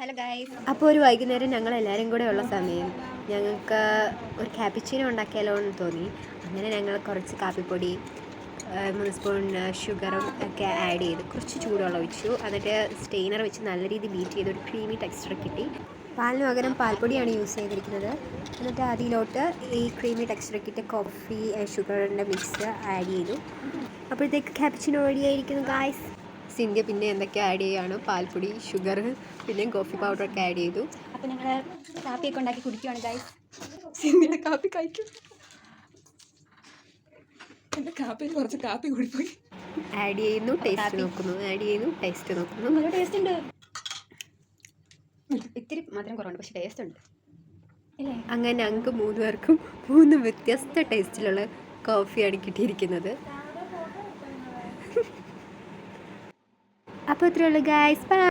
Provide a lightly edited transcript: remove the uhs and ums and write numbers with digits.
Hello guys, അപ്പോൾ ഒരു വൈകുന്നേരം ഞങ്ങൾ എല്ലാവരും കൂടെ ഉള്ള സമയം ഞങ്ങൾക്ക് ഒരു ക്യാപിച്ചിനോ ഉണ്ടാക്കിയാലോ എന്ന് തോന്നി. അങ്ങനെ ഞങ്ങൾ കുറച്ച് കാപ്പിപ്പൊടി 3 സ്പൂൺ ഷുഗറും ഒക്കെ ആഡ് ചെയ്ത് കുറച്ച് ചൂടുവെള്ളം ഒഴിച്ചു. എന്നിട്ട് സ്റ്റെയിനർ വെച്ച് നല്ല രീതിയിൽ ബീറ്റ് ചെയ്ത് ഒരു ക്രീമി ടെക്സ്ചർ കിട്ടി. പാലിന് പകരം പാൽപ്പൊടിയാണ് യൂസ് ചെയ്തിരിക്കുന്നത്. എന്നിട്ട് അതിലോട്ട് ഈ ക്രീമി ടെക്സ്ചർ കിട്ടിയ കോഫി ഷുഗറിൻ്റെ മിക്സ് ആഡ് ചെയ്തു. അപ്പോഴത്തേക്ക് ക്യാപിച്ചിനോ റെഡിയായിരിക്കുന്നു ഗൈസ്. സിന്ധ്യ പിന്നെ എന്തൊക്കെ ആഡ് ചെയ്യുകയാണ്, പാൽപ്പൊടി, ഷുഗർ, പിന്നെയും കോഫി പൗഡറൊക്കെ ആഡ് ചെയ്തു. അപ്പോൾ ഞങ്ങൾ കാപ്പിയൊക്കെ ഉണ്ടാക്കി കുടിക്കുകയാണ് ഗൈസ്. സിന്ധ്യയുടെ കാപ്പി കഴിക്കും. എൻ്റെ കാപ്പിയിൽ കുറച്ച് കാപ്പി കൂടിപ്പോയി. ആഡ് ചെയ്യുന്നു, ടേസ്റ്റ് നോക്കുന്നു, ആഡ് ചെയ്യുന്നു, ടേസ്റ്റ് നോക്കുന്നു. നല്ല ടേസ്റ്റ് ഉണ്ട്. ഇത്തിരി മധുരം കുറവുണ്ട്, പക്ഷെ ടേസ്റ്റ് ഉണ്ട് അല്ലേ? അങ്ങനെ ഞങ്ങൾക്ക് 3 പേർക്കും 3 വ്യത്യസ്ത ടേസ്റ്റിലുള്ള കോഫിയാണ് കിട്ടിയിരിക്കുന്നത്. അപ്പോൾ ഇത്രയേ ഉള്ളൂ ഗൈസ്. ബൈ.